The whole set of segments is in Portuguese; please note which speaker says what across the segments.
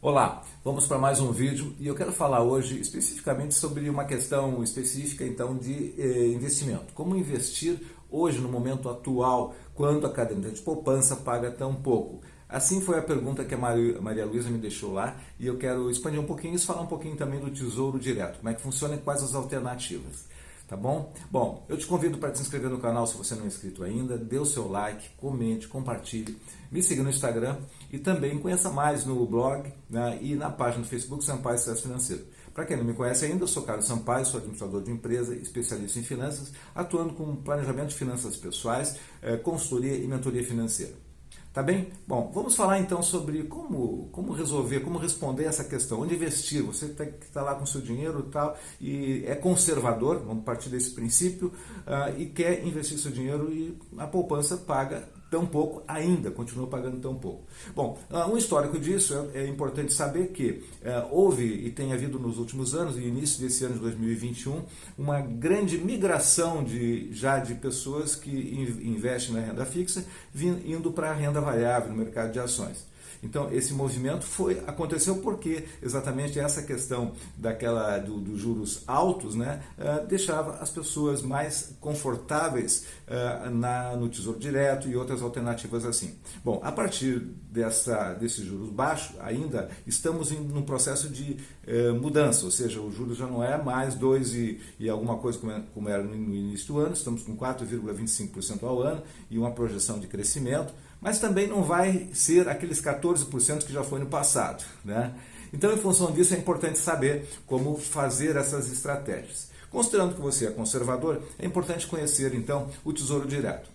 Speaker 1: Olá, vamos para mais um vídeo e eu quero falar hoje especificamente sobre uma questão específica então de investimento. Como investir hoje no momento atual, quando a caderneta de poupança paga tão pouco? Assim foi a pergunta que a Maria Luísa me deixou lá e eu quero expandir um pouquinho isso, falar um pouquinho também do Tesouro Direto, como é que funciona e quais as alternativas. Tá bom? Bom, eu te convido para te inscrever no canal se você não é inscrito ainda, dê o seu like, comente, compartilhe, me siga no Instagram e também conheça mais no blog, né, e na página do Facebook Sampaio Sucesso Financeiro. Para quem não me conhece ainda, eu sou Carlos Sampaio, sou administrador de empresa, especialista em finanças, atuando com planejamento de finanças pessoais, consultoria e mentoria financeira. Tá bem? Bom, vamos falar então sobre como resolver, como responder essa questão. Onde investir? Você que está lá com seu dinheiro e tal, e é conservador, vamos partir desse princípio, e quer investir seu dinheiro e a poupança paga tão pouco ainda, continua pagando tão pouco. Bom, um histórico disso é importante saber que houve e tem havido nos últimos anos, no início desse ano de 2021, uma grande migração de pessoas que investem na renda fixa, indo para a renda variável no mercado de ações. Então, esse movimento aconteceu porque exatamente essa questão dos juros altos, né, deixava as pessoas mais confortáveis no Tesouro Direto e outras alternativas assim. Bom, a partir desses juros baixos, ainda estamos num processo de mudança, ou seja, o juros já não é mais 2 e alguma coisa como era no início do ano, estamos com 4,25% ao ano e uma projeção de crescimento, mas também não vai ser aqueles 14% que já foi no passado, né? Então, em função disso, é importante saber como fazer essas estratégias. Considerando que você é conservador, é importante conhecer, então, o Tesouro Direto.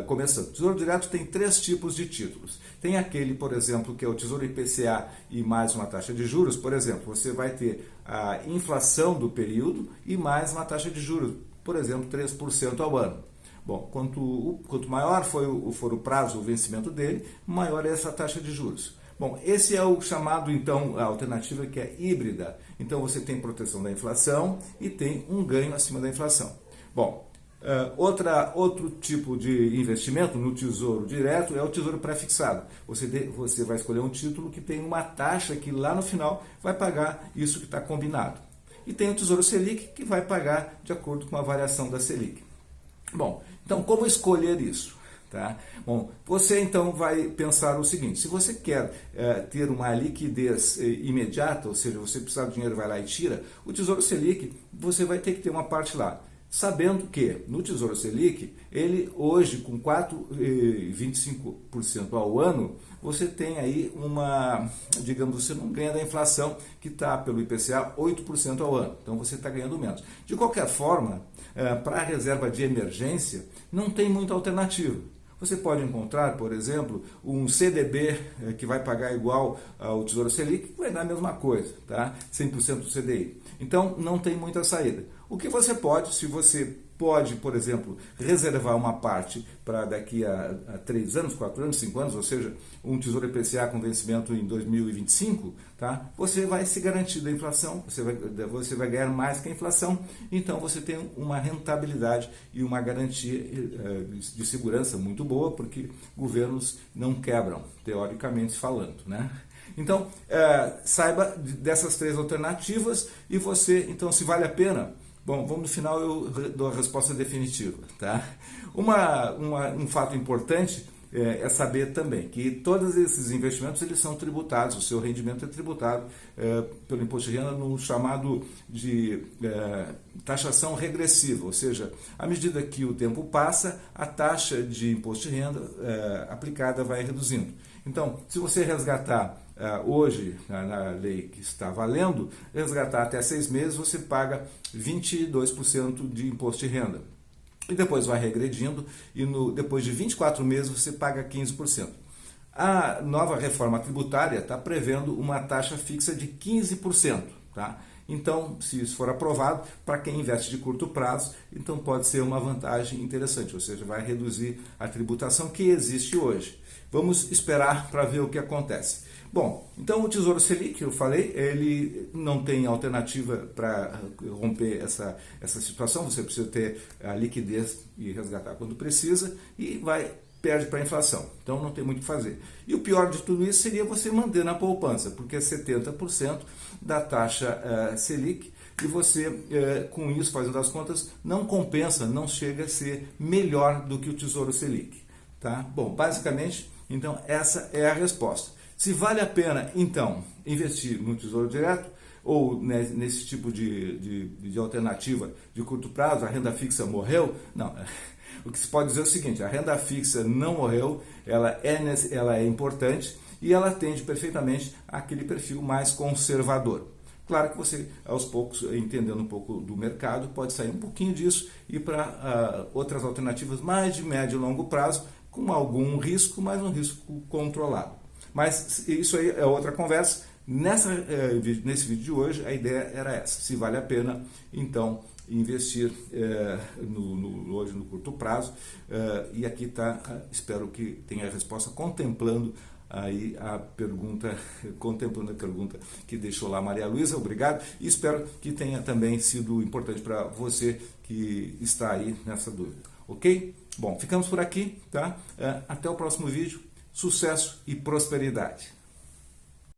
Speaker 1: Começando, o Tesouro Direto tem 3 tipos de títulos. Tem aquele, por exemplo, que é o Tesouro IPCA e mais uma taxa de juros. Por exemplo, você vai ter a inflação do período e mais uma taxa de juros, por exemplo, 3% ao ano. Bom, quanto maior for o prazo, o vencimento dele, maior é essa taxa de juros. Bom, esse é o chamado, então, a alternativa que é híbrida. Então, você tem proteção da inflação e tem um ganho acima da inflação. Bom, outro tipo de investimento no Tesouro Direto é o Tesouro Pré-fixado. Você vai escolher um título que tem uma taxa que lá no final vai pagar isso que está combinado. E tem o Tesouro Selic que vai pagar de acordo com a variação da Selic. Bom, então como escolher isso? Tá? Bom, você então vai pensar o seguinte: se você quer ter uma liquidez imediata, ou seja, você precisa do dinheiro, vai lá e tira, o Tesouro Selic, você vai ter que ter uma parte lá. Sabendo que no Tesouro Selic, ele hoje com 4,25% ao ano, você tem aí digamos, você não ganha da inflação que está pelo IPCA 8% ao ano, então você está ganhando menos. De qualquer forma, para a reserva de emergência, não tem muita alternativa. Você pode encontrar, por exemplo, um CDB que vai pagar igual ao Tesouro Selic, que vai dar a mesma coisa, tá? 100% do CDI. Então, não tem muita saída. O que você pode, se você pode, por exemplo, reservar uma parte para daqui a 3 anos, 4 anos, 5 anos, ou seja, um Tesouro IPCA com vencimento em 2025, tá? Você vai se garantir da inflação, você vai ganhar mais que a inflação, então você tem uma rentabilidade e uma garantia de segurança muito boa, porque governos não quebram, teoricamente falando, né? Então, saiba dessas 3 alternativas e você, então, se vale a pena. Bom, no final eu dou a resposta definitiva, tá? Um fato importante é saber também que todos esses investimentos eles são tributados, o seu rendimento é tributado pelo imposto de renda no chamado de taxação regressiva, ou seja, à medida que o tempo passa, a taxa de imposto de renda aplicada vai reduzindo. Então, se você resgatar hoje, na lei que está valendo, resgatar até 6 meses, você paga 22% de imposto de renda. E depois vai regredindo, e depois de 24 meses você paga 15%. A nova reforma tributária está prevendo uma taxa fixa de 15%. Tá? Então, se isso for aprovado, para quem investe de curto prazo, então pode ser uma vantagem interessante, ou seja, vai reduzir a tributação que existe hoje. Vamos esperar para ver o que acontece. Bom, então o Tesouro Selic, eu falei, ele não tem alternativa para romper essa situação, você precisa ter a liquidez e resgatar quando precisa, e vai perde para a inflação. Então não tem muito o que fazer. E o pior de tudo isso seria você manter na poupança, porque é 70% da taxa Selic, e você, com isso, fazendo as contas, não compensa, não chega a ser melhor do que o Tesouro Selic. Tá? Bom, basicamente, então, essa é a resposta. Se vale a pena, então, investir no Tesouro Direto, ou nesse tipo de alternativa de curto prazo, a renda fixa morreu? Não. O que se pode dizer é o seguinte: a renda fixa não morreu, ela é importante e ela atende perfeitamente àquele perfil mais conservador. Claro que você, aos poucos, entendendo um pouco do mercado, pode sair um pouquinho disso e ir para outras alternativas mais de médio e longo prazo, com algum risco, mas um risco controlado. Mas isso aí é outra conversa. Nesse vídeo de hoje, a ideia era essa: se vale a pena, então, investir hoje no curto prazo. E aqui está, espero que tenha a resposta contemplando aí a pergunta, que deixou lá Maria Luísa. Obrigado, e espero que tenha também sido importante para você que está aí nessa dúvida, ok? Bom, ficamos por aqui, tá? Até o próximo vídeo. Sucesso e prosperidade!